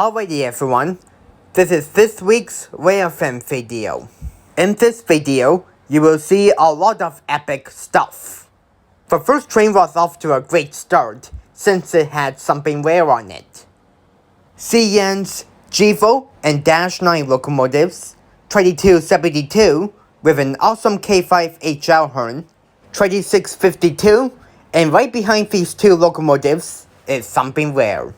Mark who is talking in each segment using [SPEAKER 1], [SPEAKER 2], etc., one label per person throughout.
[SPEAKER 1] Alrighty everyone, this is this week's Railfanning video. In this video, you will see a lot of epic stuff. The first train was off to a great start, since it had something rare on it. CN's GEVO and Dash 9 locomotives, 2272 with an awesome K5 HL horn, 2652, and right behind these two locomotives is something rare.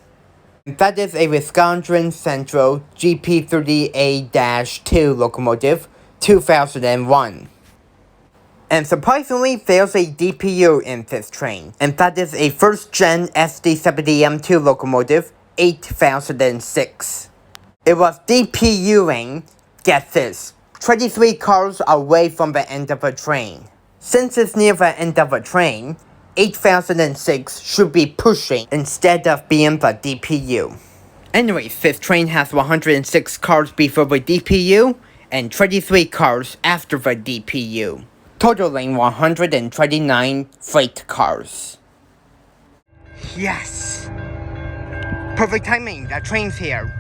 [SPEAKER 1] That is a Wisconsin Central GP30A-2 locomotive, 2001. And surprisingly, there's a DPU in this train, and that is a first-gen SD70M2 locomotive, 8006. It was DPUing, get this, 23 cars away from the end of the train. Since it's near the end of the train, 8006 should be pushing instead of being the DPU. Anyways, this train has 106 cars before the DPU and 23 cars after the DPU, totaling 129 freight cars. Yes! Perfect timing, the train's here.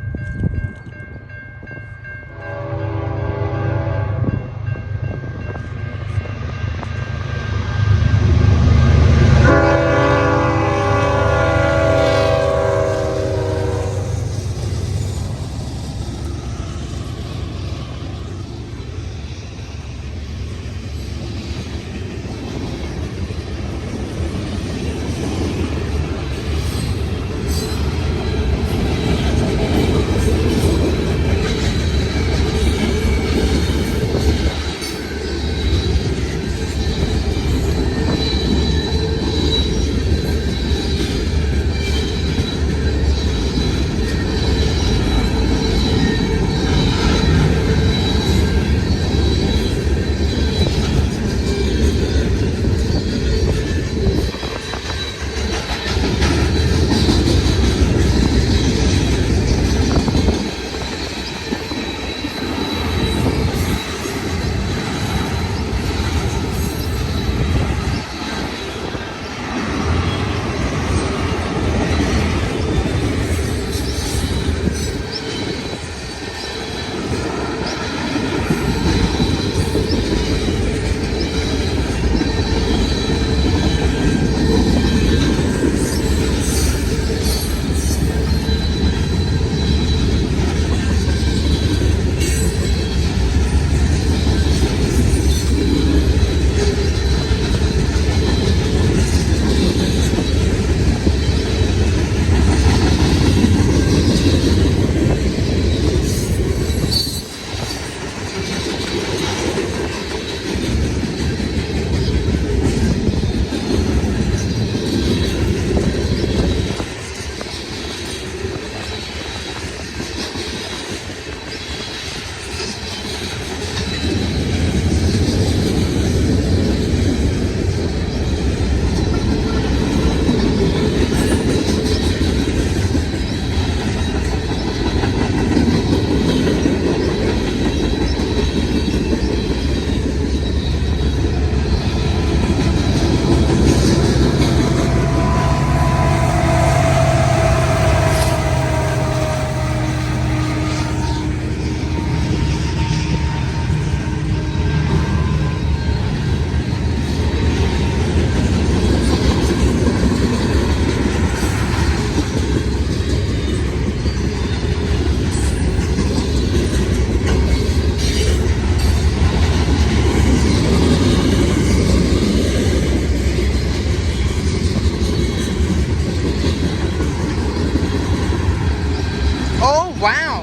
[SPEAKER 1] Wow!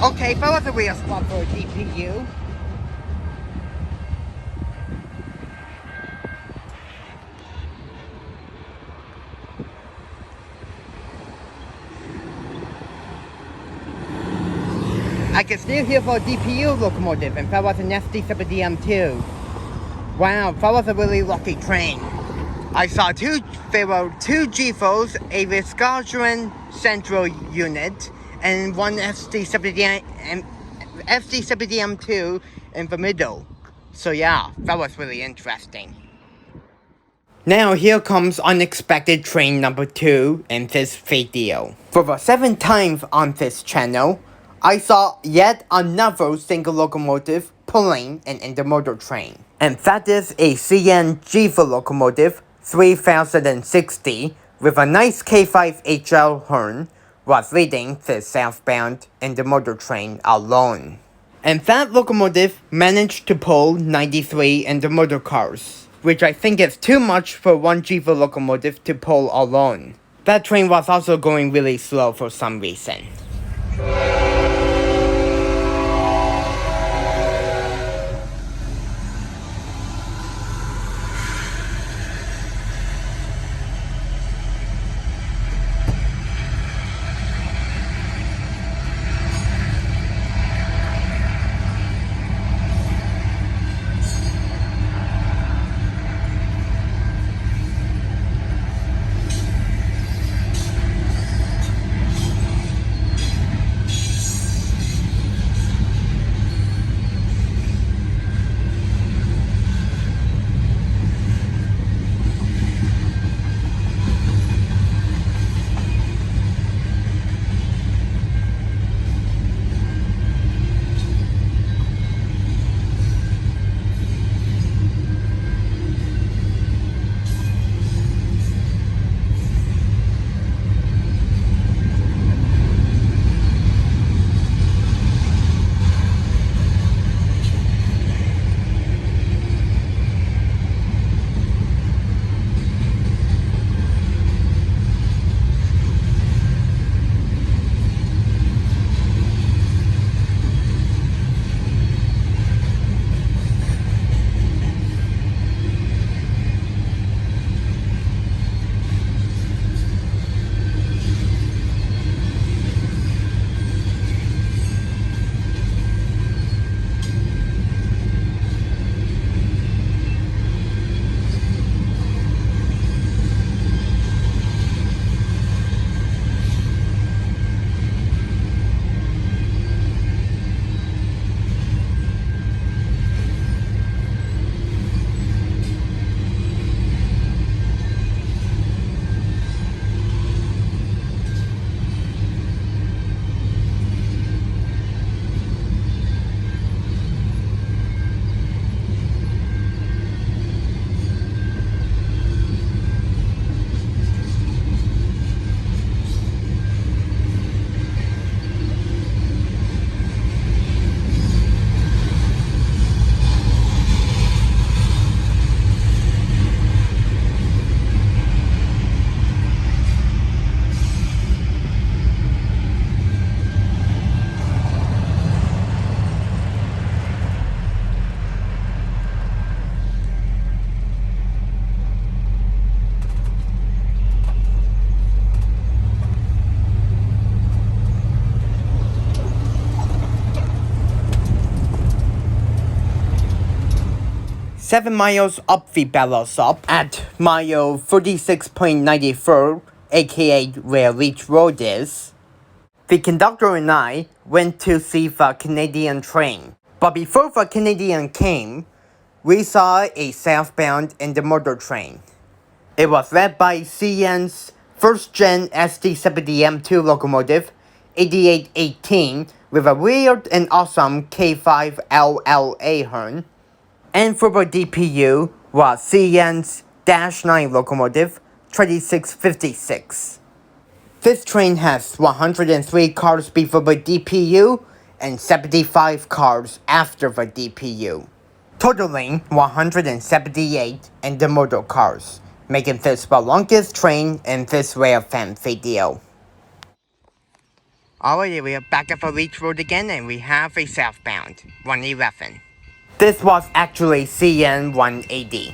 [SPEAKER 1] Okay, that was a real spot for a DPU. I can still hear for a DPU locomotive, and that was an SD70M2. Wow, that was a really lucky train. I saw there were two GEVOs, a Wisconsin Central unit, and one SD70M2 in the middle. So yeah, that was really interesting. Now here comes unexpected train number 2 in this video. For the 7th time on this channel, I saw yet another single locomotive pulling an intermodal train. And that is a CN GEVO locomotive 3060 with a nice K5HL horn was leading the southbound intermodal train alone. And that locomotive managed to pull 93 intermodal cars, which I think is too much for one GEVO locomotive to pull alone. That train was also going really slow for some reason. Seven miles up the Bellows up at mile 36.94, aka where Leitch Road is. The conductor and I went to see the Canadian train. But before the Canadian came, we saw a southbound intermodal train. It was led by CN's first-gen SD70M2 locomotive, 8818, with a weird and awesome K5LLA horn. And for the DPU was CN's -9 locomotive, 2656. This train has 103 cars before the DPU and 75 cars after the DPU, totaling 178 intermodal cars, making this the longest train in this Railfanning video. Alrighty, we are back at the Leitch Road again and we have a southbound, 111. This was actually CN 180.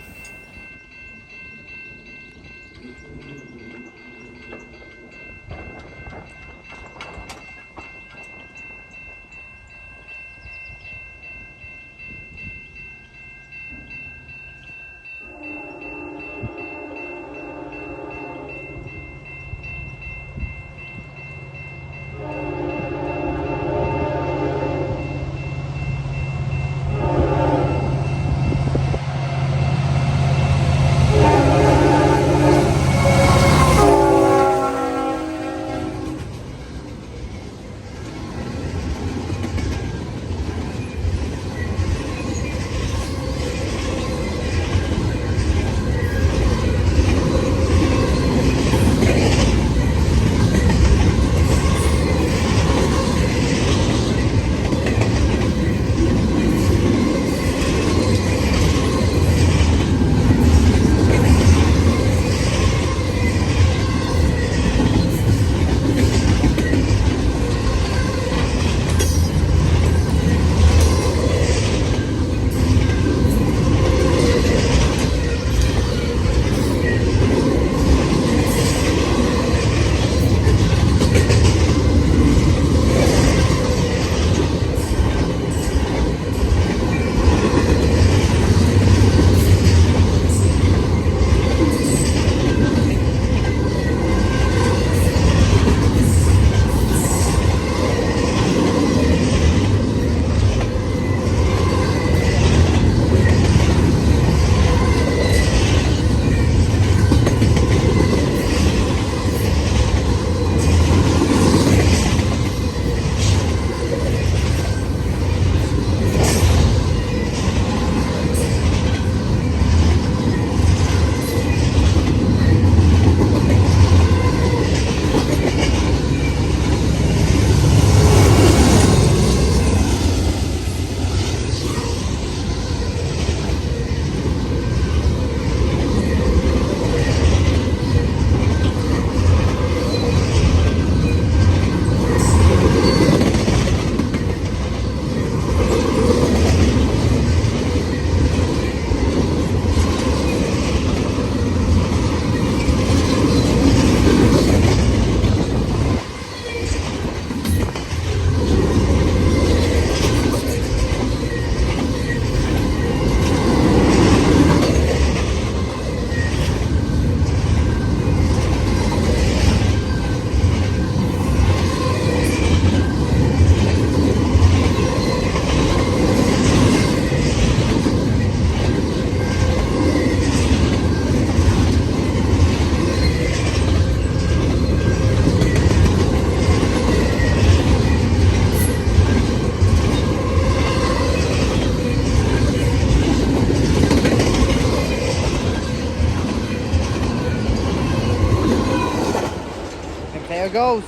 [SPEAKER 1] it goes.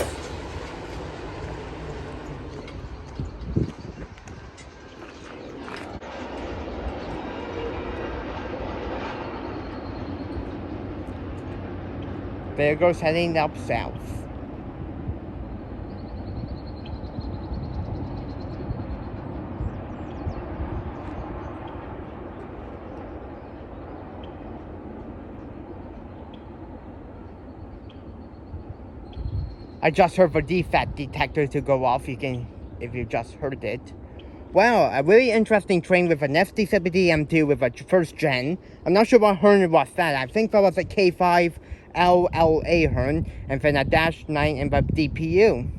[SPEAKER 1] There it goes, heading up south. I just heard the defect detector to go off, if you just heard it. Wow, a really interesting train with an SD70M2 with a first gen. I'm not sure what horn was that. I think that was a K5 LLA horn, and then a dash 9 and the DPU.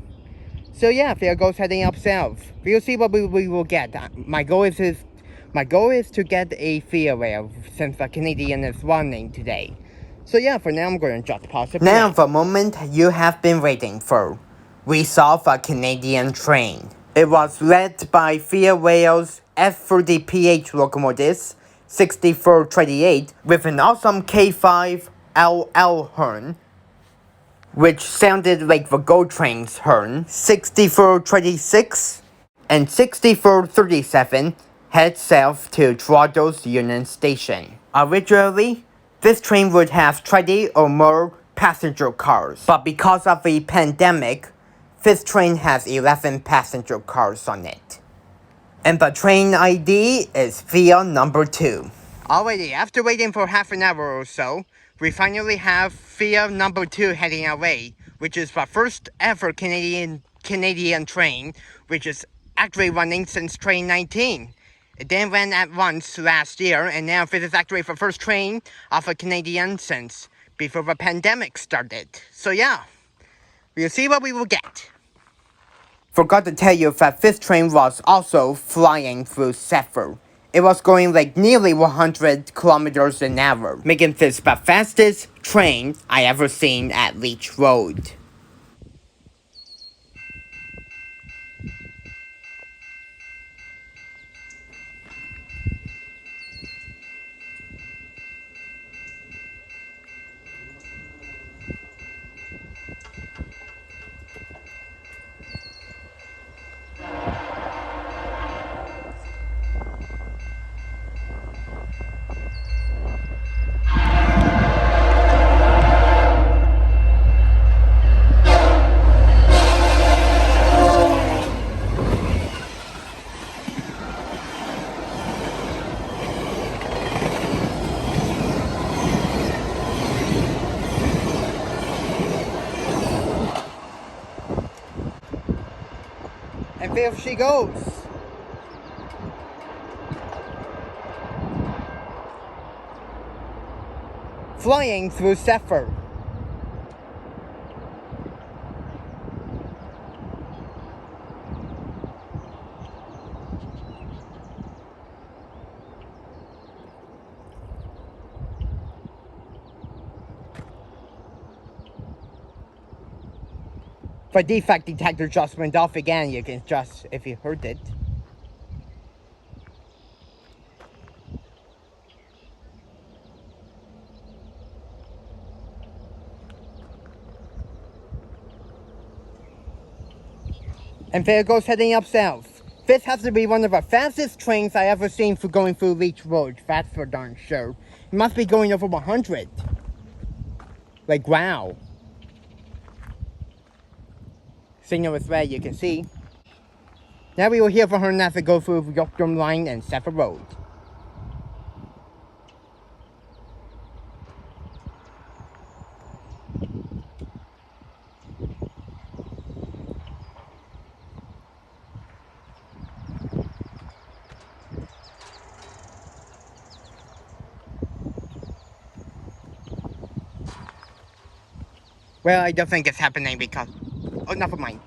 [SPEAKER 1] So yeah, there goes heading up south. We'll see what we will get. My goal is to get a fare rail since the Canadian is running today. So yeah, for now I'm going to just pause it. Now the moment you have been waiting for. We saw the Canadian train. It was led by Via Rail's F30PH locomotives, 6438, with an awesome K5 LL horn, which sounded like the GO train's horn. 6426 and 6437 head south to Toronto's Union Station. Originally, this train would have 20 or more passenger cars, but because of the pandemic, this train has 11 passenger cars on it. And the train ID is Via number 2. Alrighty, after waiting for half an hour or so, we finally have Via number 2 heading our way, which is the first ever Canadian train, which is actually running since train 19. It then ran at once last year, and now this is actually the first train of a Canadian since before the pandemic started. So yeah, we'll see what we will get. Forgot to tell you that this train was also flying through Zephyr. It was going like nearly 100 kilometers an hour, making this the fastest train I ever seen at Leitch Road. And there she goes. Flying through Zephyr. The defect detector just went off again, you can just, if you heard it. And there it goes heading up south. This has to be one of the fastest trains I ever seen for going through Leitch Road, that's for darn sure. It must be going over 100. Like, wow. Signal is red, you can see. Now we will hear from her as we go through Yorkdom Line and Zephyr Road. Well, I don't think it's happening because... Oh, never mind.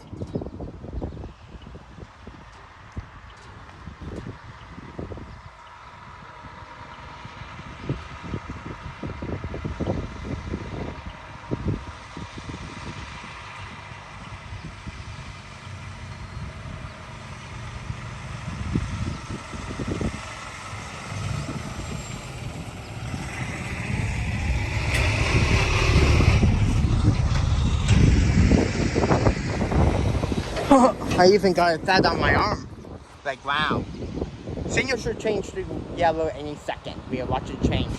[SPEAKER 1] I even got that on my arm. Like, wow. Signal should change to yellow any second. We'll watch it change.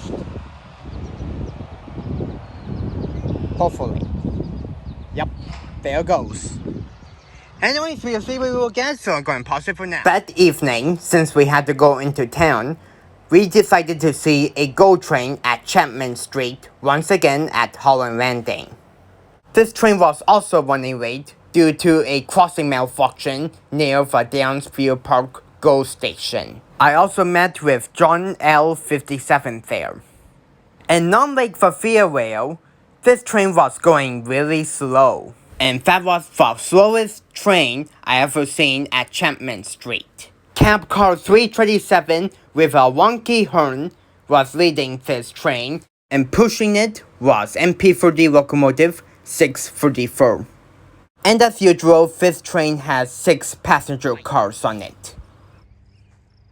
[SPEAKER 1] Hopefully. Yep, there it goes. Anyways, we'll see what we will get, so I'm going to pause it for now. That evening, since we had to go into town, we decided to see a GO train at Chapman Street, once again at Holland Landing. This train was also running late due to a crossing malfunction near the Downsview Park GO station. I also met with John L57 there. And unlike the Fairway, this train was going really slow. And that was the slowest train I ever seen at Chapman Street. Cab car 337 with a wonky horn was leading this train, and pushing it was MP30 Locomotive 634. And as usual, this train has 6 passenger cars on it.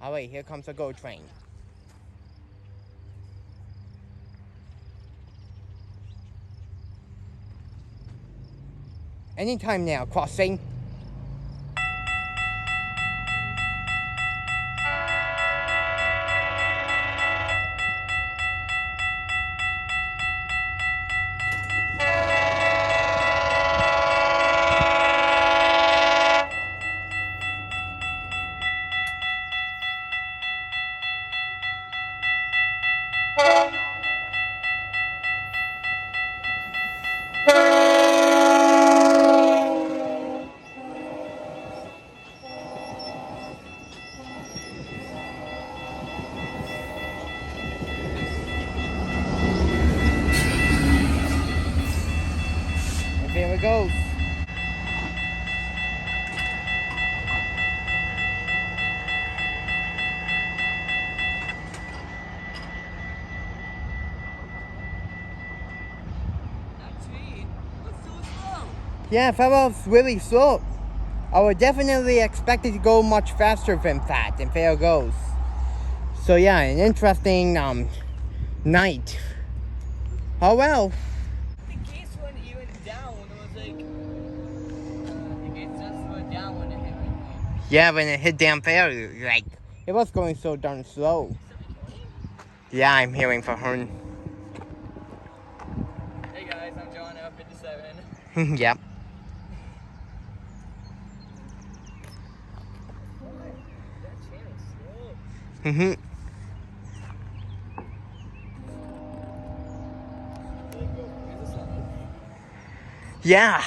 [SPEAKER 1] Oh wait, here comes a GO train. Anytime now, crossing. There it goes. Yeah, that was really slow. I would definitely expect it to go much faster than that, and there it goes. So yeah, an interesting night. Oh well.
[SPEAKER 2] The gates went even down. It was like the gates just went down when it hit me.
[SPEAKER 1] Yeah, when it hit down there, like it was going so darn slow. Yeah, I'm hearing the horn.
[SPEAKER 2] Hey guys, I'm John L57.
[SPEAKER 1] Yep.
[SPEAKER 2] That train was slow.
[SPEAKER 1] Mhm. Yeah,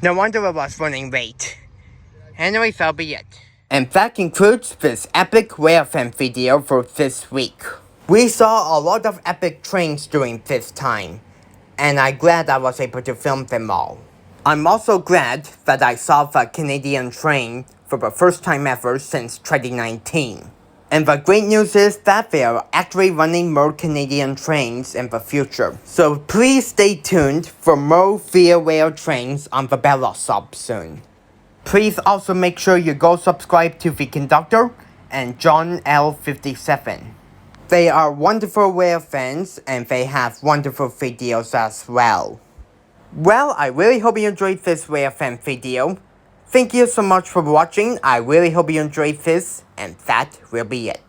[SPEAKER 1] no wonder it was running late. Anyways, that'll be it. And that concludes this epic Railfanning video for this week. We saw a lot of epic trains during this time, and I'm glad I was able to film them all. I'm also glad that I saw the Canadian train for the first time ever since 2019. And the great news is that they are actually running more Canadian trains in the future. So please stay tuned for more Via Rail trains on the Bella sub soon. Please also make sure you go subscribe to the conductor and John L57. They are wonderful rail fans and they have wonderful videos as well. Well, I really hope you enjoyed this Railfanning video. Thank you so much for watching. I really hope you enjoyed this, and that will be it.